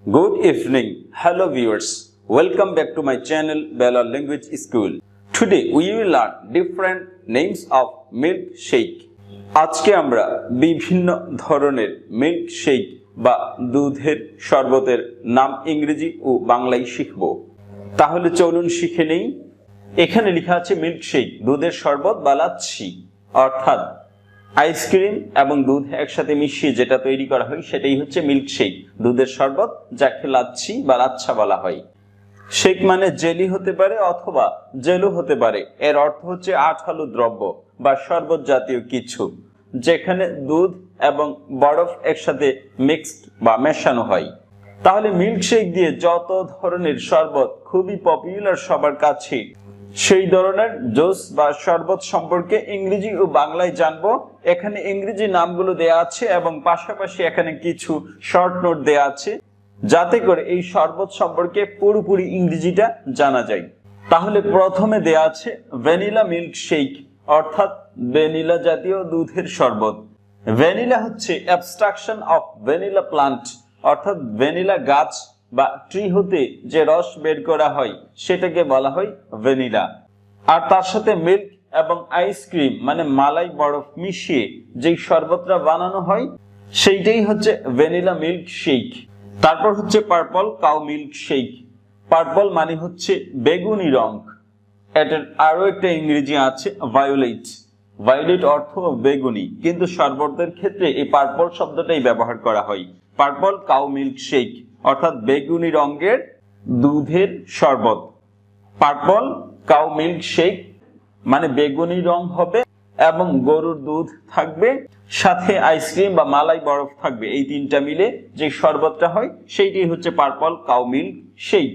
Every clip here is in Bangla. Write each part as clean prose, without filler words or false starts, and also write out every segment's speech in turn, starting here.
Good evening, hello viewers. Welcome back to my channel Bella Language School. Today we will learn different names of milkshake. আজকে আমরা বিভিন্ন ধরনের মিল্কশেক বা দুধের শরবতের নাম ইংরেজি ও বাংলায় শিখব। তাহলে চলুন শিখে নেই। এখানে লেখা আছে মিল্কশেক, দুধের শরবত বা লাচ্ছি, অর্থাৎ আইসক্রিম এবং দুধ একসাথে মিশিয়ে যেটা তৈরি করা হয় সেটাই হচ্ছে মিল্কশেক, দুধের শরবত, যাকে লাচ্ছি বা লাচ্ছা বলা হয়। শেক মানে জেলি হতে পারে অথবা জেলও হতে পারে। এর অর্থ হচ্ছে আঠালো দ্রব্য বা শরবত জাতীয় কিছু, যেখানে দুধ এবং বরফ একসাথে মিক্সড বা মেশানো হয়। তাহলে মিল্কশেক দিয়ে যত ধরনের শরবত খুবই পপুলার সবার কাছে, সেই ধরনের জুস বা শরবত সম্পর্কে ইংরেজি ও বাংলায় জানবো। এখানে ইংরেজি নামগুলো দেয়া আছে এবং পাশাপাশি এখানে কিছু শর্ট নোট দেয়া আছে, যাতে করে এই শরবত সম্পর্কে পুরোপুরি ইংরেজিটা জানা যায়। তাহলে প্রথমে দেয়া আছে ভ্যানিলা মিল্কশেক, অর্থাৎ ভ্যানিলা জাতীয় দুধের শরবত। ভ্যানিলা হচ্ছে অ্যাবস্ট্রাকশন অফ ভ্যানিলা প্লান্ট, অর্থাৎ ভ্যানিলা গাছ বা ট্রি হতে যে রস বের করা হয় সেটাকে বলা হয় ভ্যানিলা। আর তার সাথে মিল্ক এবং আইসক্রিম মানে মালাই বরফ মিশিয়ে যেই শরবতটা বানানো হয় সেইটাই হচ্ছে ভ্যানিলা মিল্কশেক। তারপর হচ্ছে পার্পল কাউ মিল্কশেক। পার্পল মানে হচ্ছে বেগুনি রং। এটার আরো একটা ইংরেজি আছে ভায়োলেট। ভায়োলেট অর্থ বেগুনি, কিন্তু শরবতের ক্ষেত্রে এই পার্পল শব্দটাই ব্যবহার করা হয়। পার্পল কাউ মিল্কশেক অর্থাৎ বেগুনি রঙের দুধের শরবত। পার্পল কাউ মিল্কশেক মানে বেগুনি রং হবে এবং গরুর দুধ থাকবে, সাথে আইসক্রিম বা মালাই বরফ থাকবে। এই তিনটা মিলে যে শরবতটা হয় সেইটাই হচ্ছে পার্পল কাউ মিল্কশেক।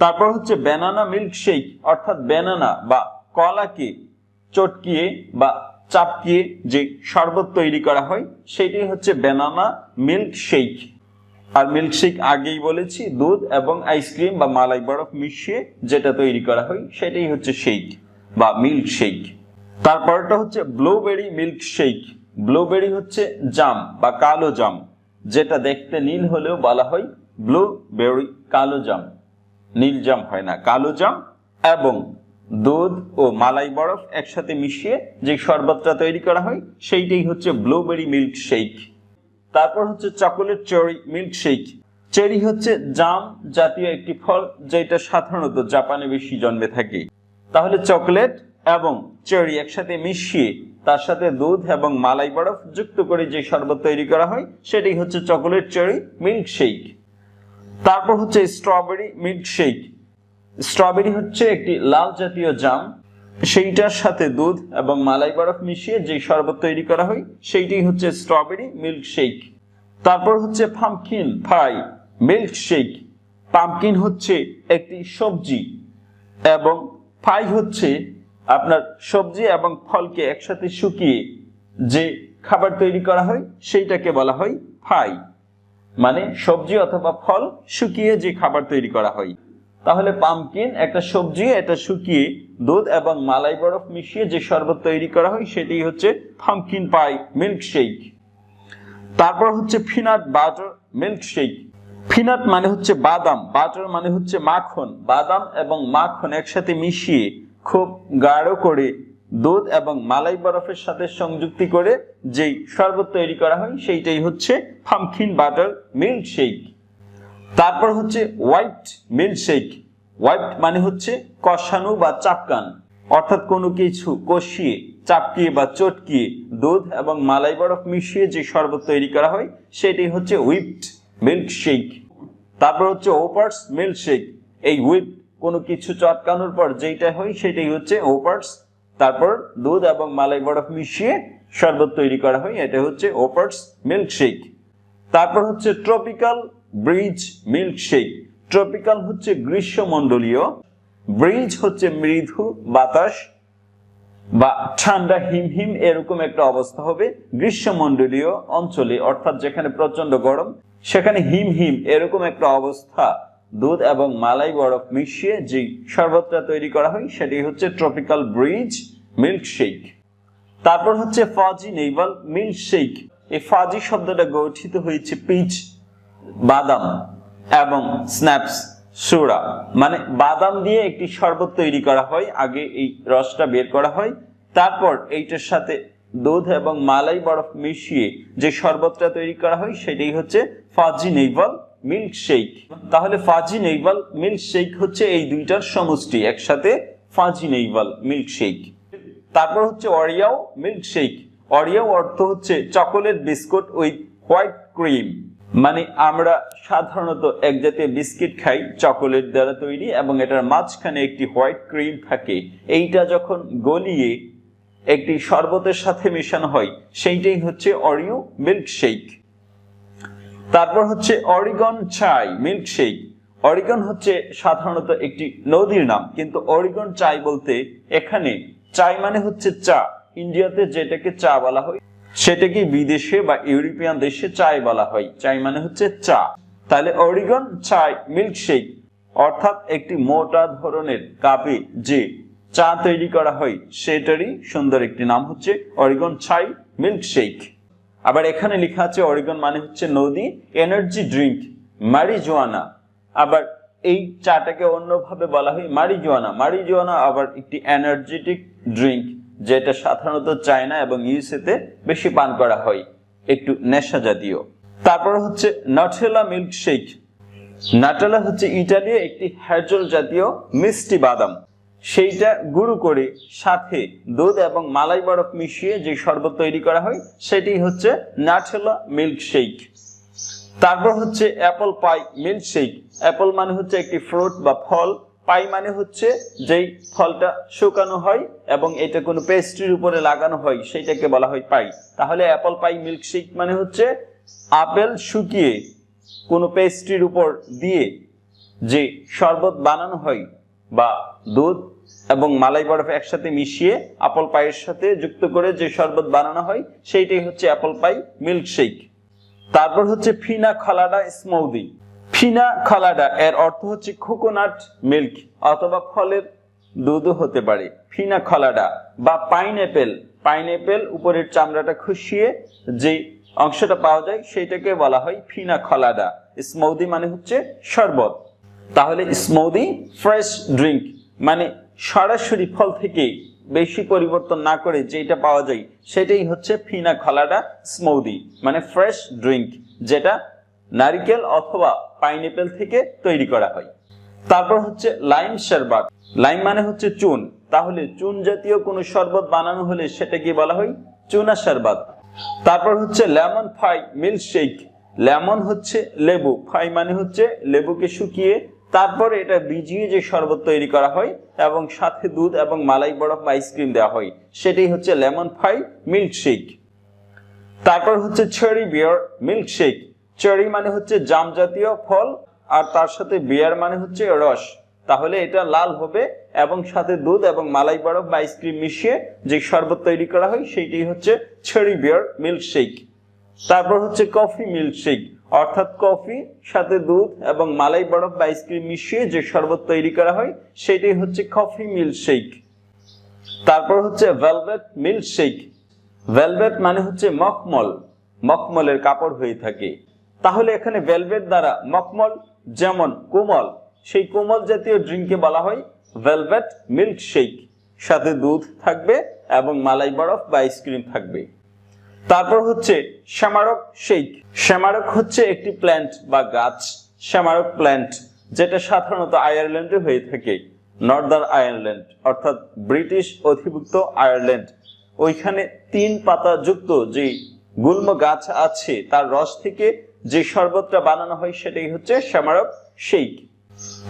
তারপর হচ্ছে ব্যানানা মিল্কশেক, অর্থাৎ ব্যানানা বা কলাকে চটকিয়ে বা চাপকিয়ে যে শরবত তৈরি করা হয় সেটাই হচ্ছে ব্যানানা মিল্কশেক। আর মিল্কশেক আগেই বলেছি, দুধ এবং আইসক্রিম বা মালাই বরফ মিশিয়ে যেটা তৈরি করা হয় সেটাই হচ্ছে শেক বা মিল্কশেক। তারপরটা হচ্ছে ব্লুবেরি মিল্কশেক। ব্লুবেরি হচ্ছে জাম বা কালো জাম, যেটা দেখতে নীল হলেও বলা হয় ব্লুবেরি, কালো জাম, নীল জাম হয় না, কালো জাম এবং দুধ ও মালাই বরফ একসাথে মিশিয়ে যে শরবতটা তৈরি করা হয় সেইটাই হচ্ছে ব্লুবেরি মিল্কশেক। তারপর হচ্ছে চকোলেট চেরি মিল্কশেক। চেরি হচ্ছে জাম জাতীয় একটি ফল, যেটা সাধারণত জাপানে বেশি জন্মে থাকে। তাহলে চকলেট এবং চেরি একসাথে মিশিয়ে তার সাথে দুধ এবং মালাই বরফ যুক্ত করে যে শরবত তৈরি করা হয় সেটাই হচ্ছে চকোলেট চেরি মিল্কশেক। তারপর হচ্ছে স্ট্রবেরি মিল্কশেক। স্ট্রবেরি হচ্ছে একটি লাল জাতীয় জাম, সেইটার সাথে দুধ এবং মালাই বরফ মিশিয়ে যে শরবত তৈরি করা হয় সেইটাই হচ্ছে স্ট্রবেরি মিল্কশেক। তারপর হচ্ছে পাম্পকিন পাই মিল্কশেক। পাম্পকিন হচ্ছে একটি সবজি এবং পাই হচ্ছে আপনার সবজি এবং ফলকে একসাথে শুকিয়ে যে খাবার তৈরি করা হয় সেইটাকে বলা হয় পাই, মানে সবজি অথবা ফল শুকিয়ে যে খাবার তৈরি করা হয়। তাহলে পাম্পকিন একটা সবজি, এটা শুকিয়ে দুধ এবং মালাই বরফ মিশিয়ে যে শরবত তৈরি করা হয় সেটাই হচ্ছে পাম্পকিন পাই মিল্কশেক। তারপর হচ্ছে পিনাট বাটার মিল্কশেক। পিনাট মানে হচ্ছে বাদাম, বাটার মানে হচ্ছে মাখন। বাদাম এবং মাখন একসাথে মিশিয়ে খুব গাঢ় করে দুধ এবং মালাই বরফের সাথে সংযুক্তি করে যেই শরবত তৈরি করা হয় সেইটাই হচ্ছে পাম্পকিন বাটার মিল্কশেক। তারপর হচ্ছে হোয়াইট মিল্কশেক। হোয়াইট মানে হচ্ছে কষানো বা চাপকান, অর্থাৎ কোনো কিছু কষিয়ে চাপকিয়ে বা চটকিয়ে দুধ এবং মালাই বরফ মিশিয়ে যে শরবত তৈরি করা হয় সেটাই হচ্ছে হুইপড মিল্কশেক। তারপর হচ্ছে ওপার্স মিল্কশেক। এই হুইপ কোনো কিছু চটকানোর পর যেটা হয় সেটাই হচ্ছে ওপার্স। তারপর দুধ এবং মালাই বরফ মিশিয়ে শরবত তৈরি করা হয়, এটা হচ্ছে ওপার্স মিল্কশেক। তারপর হচ্ছে ট্রপিক্যাল ব্রিজ মিল্কশেক। ট্রপিক্যাল হচ্ছে গ্রীষ্মমণ্ডলীয়, ব্রিজ হচ্ছে মৃদু বাতাস বা ঠান্ডা হিমহিম এরকম একটা অবস্থা হবে। গ্রীষ্মমণ্ডলীয় অঞ্চলে, অর্থাৎ যেখানে প্রচন্ড গরম সেখানে হিমহিম এরকম একটা অবস্থা দুধ এবং মালাই বরফ মিশিয়ে যে শরবতটা তৈরি করা হয় সেটাই হচ্ছে ট্রপিক্যাল ব্রিজ মিল্কশেক। তারপর হচ্ছে ফাজি নেভাল মিল্কশেক। এই ফাজি শব্দটা গঠিত হয়েছে পিচ বাদাম এবং স্ন্যাপস সুরা, মানে বাদাম দিয়ে একটি শরবত তৈরি করা হয়। আগে এই রসটা বের করা হয়, তারপর এইটার সাথে দুধ এবং মালাই বরফ মিশিয়ে যে শরবতটা তৈরি করা হয় সেটাই হচ্ছে ফাজি নেইভাল মিল্কশেক। তাহলে ফাজি নেইভাল মিল্কশেক হচ্ছে এই দুইটার সমষ্টি, একসাথে ফাজি নেইভাল মিল্কশেক। তারপর হচ্ছে অরিও মিল্কশেক। অরিও অর্থ হচ্ছে chocolate biscuit with white cream, মানে আমরা সাধারণত এক জাতীয় বিস্কিট খাই চকোলেট দ্বারা তৈরি এবং এটার মাঝখানে একটি হোয়াইট ক্রিম থাকে। এইটা যখন গলিয়ে একটি শরবতের সাথে মেশানো হয় সেইটাই হচ্ছে অরিও মিল্কশেক। তারপর হচ্ছে অরিগন চাই মিল্কশেক। অরিগন হচ্ছে সাধারণত একটি নদীর নাম, কিন্তু অরিগন চাই বলতে এখানে চাই মানে হচ্ছে চা। ইন্ডিয়াতে যেটাকে চা বলা হয় সেটাকে বিদেশে বা ইউরোপিয়ান দেশে চাই বলা হয়। চাই মানে হচ্ছে চা। তাহলে অরিগন চাই মিল্কশেক অর্থাৎ একটি মোটা ধরনের কাপে যে চা তৈরি করা হয় সেটারই সুন্দর একটি নাম হচ্ছে অরিগন চাই মিল্কশেক। আবার এখানে লেখা আছে অরিগন মানে হচ্ছে নদী, এনার্জি ড্রিঙ্ক মারিজুয়ানা। আবার এই চাটাকে অন্যভাবে বলা হয় মারিজুয়ানা। মারিজুয়ানা আবার একটি এনার্জেটিক ড্রিঙ্ক যেটা সাধারণত চায়না এবং ইউএসএতে বেশি পান করা হয়, একটু নেশা জাতীয়। তারপর হচ্ছে নাটেলা মিল্কশেক। নাটেলা হচ্ছে ইটালীয় একটি হ্যাজল জাতীয় মিষ্টি বাদাম, সেইটা গুঁড়ো করে সাথে দুধ এবং মালাই বরফ মিশিয়ে যে শরবত তৈরি করা হয় সেটি হচ্ছে নাটেলা মিল্কশেক। তারপর হচ্ছে অ্যাপল পাই মিল্কশেক। অ্যাপল মানে হচ্ছে একটি ফ্রুট বা ফল, পাই মানে হচ্ছে যেই ফলটা শুকানো হয় এবং এটা কোনো পেস্ট্রির উপরে লাগানো হয় সেইটাকে বলা হয় পাই। তাহলে অ্যাপল পাই মিল্কশেক মানে হচ্ছে আপেল শুকিয়ে কোনো পেস্ট্রির উপর দিয়ে যে শরবত বানানো হয় বা দুধ এবং মালাই বরফ একসাথে মিশিয়ে আপেল পাইয়ের সাথে যুক্ত করে যে শরবত বানানো হয় সেইটাই হচ্ছে অ্যাপল পাই মিল্কশেক। তারপর হচ্ছে ফিনা কলাডা স্মুদি। ফিনা কলাডা এর অর্থ হচ্ছে কোকোনাট মিল্ক অথবা ফলের দুধও হতে পারে। ফিনা কলাডা বা পাইনঅ্যাপেল, পাইনঅ্যাপেল উপরের চামড়াটা খসিয়ে যে অংশটা পাওয়া যায় সেটাকে বলা হয় ফিনা কলাডা। স্মুদি মানে হচ্ছে শরবত। তাহলে স্মুদি ফ্রেশ ড্রিঙ্ক, মানে সরাসরি ফল থেকে বেশি পরিবর্তন না করে যেটা পাওয়া যায় সেটাই হচ্ছে ফিনা কলাডা স্মুদি, মানে ফ্রেশ ড্রিঙ্ক যেটা নারিকেল অথবা পাইনঅ্যাপেল থেকে তৈরি করা হয়। তারপর হচ্ছে লাইম শরবত। লাইম মানে হচ্ছে চুন, তাহলে চুন জাতীয় কোনো শরবত বানানো হলে সেটাকে বলা হয় চুনা শরবত। তারপর হচ্ছে লেমন ফাই মিল্কশেক। লেমন হচ্ছে লেবু, ফাই মানে হচ্ছে লেবুকে শুকিয়ে তারপর এটা ভিজিয়ে যে শরবত তৈরি করা হয় এবং সাথে দুধ এবং মালাই বরফ বা আইসক্রিম দেওয়া হয় সেটাই হচ্ছে লেমন ফাই মিল্কশেক। তারপর হচ্ছে চেরি বিয়ার মিল্কশেক। চেরি মানে হচ্ছে জাম জাতীয় ফল আর তার সাথে বিয়ার মানে হচ্ছে রস, তাহলে এটা লাল হবে এবং সাথে দুধ এবং মালাই বরফ বা আইসক্রিম মিশিয়ে যে শরবত তৈরি করা হয় সেইটাই হচ্ছে চেরি বিয়ার মিল্কশেক। তারপর হচ্ছে কফি মিল্কশেক, অর্থাৎ কফি সাথে দুধ এবং মালাই বরফ বা আইসক্রিম মিশিয়ে যে শরবত তৈরি করা হয় সেটাই হচ্ছে কফি মিল্কশেক। তারপর হচ্ছে ভেলভেট মিল্কশেক। ভেলভেট মানে হচ্ছে মখমল, মখমলের কাপড় হয়ে থাকে। তাহলে এখানে ভেলভেট দ্বারা মখমল যেমন কোমল, সেই কোমল জাতীয় ড্রিঙ্ককে বলা হয় ভেলভেট মিল্কশেক। সাথে দুধ থাকবে এবং মালাই বরফ বা আইসক্রিম থাকবে। তারপর হচ্ছে শ্যামারক শেক। শ্যামারক হচ্ছে একটি প্ল্যান্ট বা গাছ, শ্যামারক প্ল্যান্ট যেটা সাধারণত আয়ারল্যান্ডে হয়ে থাকে, নর্দার্ন আয়ারল্যান্ড অর্থাৎ ব্রিটিশ অধিভুক্ত আয়ারল্যান্ড। ওইখানে 3 পাতা যুক্ত যে গুল্ম গাছ আছে তার রস থেকে যে শরবতটা বানানো হয় সেটাই হচ্ছে শ্যামারক শেক।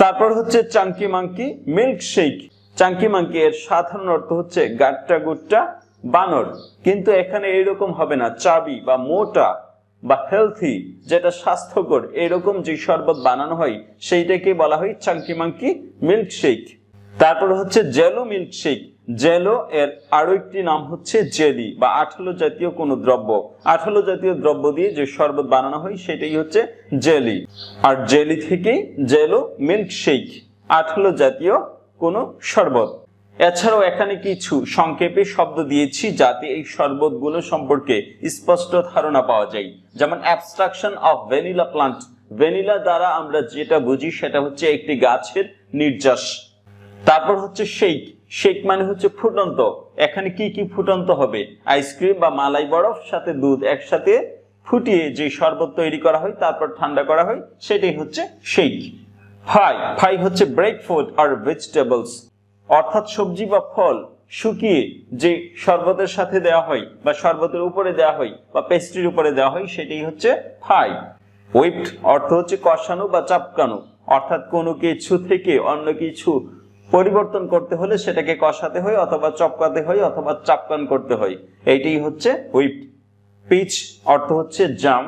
তারপর হচ্ছে Chunky monkey milkshake. Chunky monkey এর সাধারণ অর্থ হচ্ছে গাট্টা গুট্টা বানর, কিন্তু এখানে এইরকম হবে না, চাবি বা মোটা বা হেলথি যেটা স্বাস্থ্যকর এরকম যে শরবত বানানো হয় সেইটাকে বলা হয় চাঙ্কি মাঙ্কি মিল্কশেক। তারপর হচ্ছে জেলো মিল্কশেক। জেলো এর আরো একটি নাম হচ্ছে জেলি বা আঠালো জাতীয় কোনো দ্রব্য। আঠালো জাতীয় দ্রব্য দিয়ে যে শরবত বানানো হয় সেটাই হচ্ছে জেলি, আর জেলি থেকেই জেলো মিল্কশেক, আঠালো জাতীয় কোনো শরবত। এছাড়াও এখানে কিছু সংক্ষেপে শব্দ দিয়েছি যাতে এই শরবতগুলো সম্পর্কে স্পষ্ট ধারণা পাওয়া যায়। যেমন abstraction of vanilla plant. Vanilla দ্বারা আমরা যেটা বুঝি সেটা হচ্ছে একটি গাছের নির্যাস। তারপর হচ্ছে শেক। শেক মানে হচ্ছে ফুটন্ত। এখানে কি কি ফুটন্ত হবে? আইসক্রিম বা মালাই বরফ সাথে দুধ একসাথে ফুটিয়ে যে শরবত তৈরি করা হয় তারপর ঠান্ডা করা হয় সেটাই হচ্ছে শেক। ফ্রাই। ফ্রাই হচ্ছে ব্রেক ফুড আর ভেজিটেবলস, অর্থাৎ সবজি বা ফল শুকিয়ে যে শরবতের সাথে দেওয়া হয় বা শরবতের উপরে দেওয়া হয় বা পেস্ট্রির উপরে দেওয়া হয় সেটাই হচ্ছে ফ্রাই। হুইপড অর্থ হচ্ছে কষানো বা চাপকানো, অর্থাৎ কোনো কিছু থেকে অন্য কিছু পরিবর্তন করতে হলে সেটাকে কষাতে হয় অথবা চপকাতে হয় অথবা চাপকান করতে হয়, এইটাই হচ্ছে হুইপড। পিচ অর্থ হচ্ছে জাম।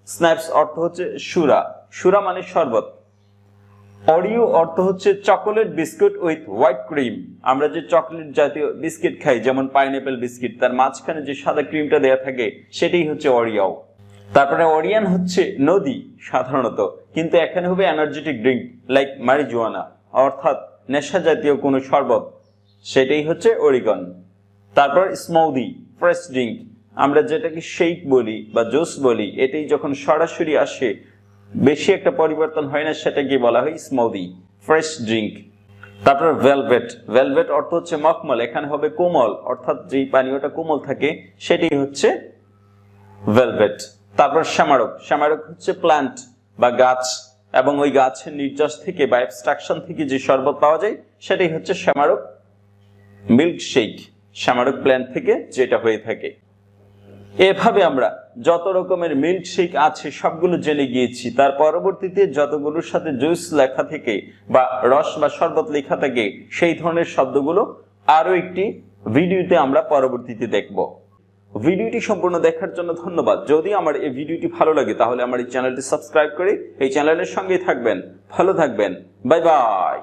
স্ন্যাপস অর্থ হচ্ছে সুরা। সুরা মানে শরবত। অরিও অর্থ হচ্ছে chocolate biscuit with white cream. আমরা যে চকলেট জাতীয় বিস্কিট খাই যেমন পাইনঅ্যাপেল বিস্কিট, তার মাঝখানে যে সাদা ক্রিমটা দেওয়া থাকে সেটাই হচ্ছে অরিও। তারপরে ওরিয়ান হচ্ছে নদী সাধারণত, কিন্তু এখানে হবে এনার্জেটিক ড্রিঙ্ক লাইক মারিজুয়ানা, অর্থাৎ নেশা জাতীয় কোনো শরবত, সেটাই হচ্ছে ওরিগন। তারপর স্মুদি ফ্রেশ ড্রিঙ্ক, আমরা যেটাকে শেক বলি বা জুস বলি, এটাই যখন সরাসরি আসে বেশি একটা পরিবর্তন হয় না সেটাকে বলা হয় স্মুদি ফ্রেশ ড্রিঙ্ক। তারপর ভেলভেট। ভেলভেট অর্থ হচ্ছে মখমল, এখানে হবে কোমল, অর্থাৎ যেই পানীয়টা কোমল থাকে সেটাই হচ্ছে ভেলভেট। তারপর শ্যামারক। শ্যামারক হচ্ছে প্ল্যান্ট বা গাছ, এবং ওই গাছের নির্যাস থেকে বা এক্সট্রাকশন থেকে যে শরবত পাওয়া যায় সেটাই হচ্ছে শ্যামারক। মিল্কশেক শ্যামারক প্ল্যান্ট থেকে যেটা হয়ে থাকে। এভাবে আমরা যত রকমের মিল্কশেক আছে সবগুলো জেনে গিয়েছি। তার পরবর্তীতে যতগুলোর সাথে জুস লেখা থেকে বা রস বা শরবত লেখা থাকে সেই ধরনের শব্দগুলো আরো একটি ভিডিওতে আমরা পরবর্তীতে দেখব। ভিডিওটি সম্পূর্ণ দেখার জন্য ধন্যবাদ। যদি আমার এই ভিডিওটি ভালো লাগে তাহলে আমার এই চ্যানেলটি সাবস্ক্রাইব করে এই চ্যানেলের সঙ্গেই থাকবেন। ভালো থাকবেন। Bye bye.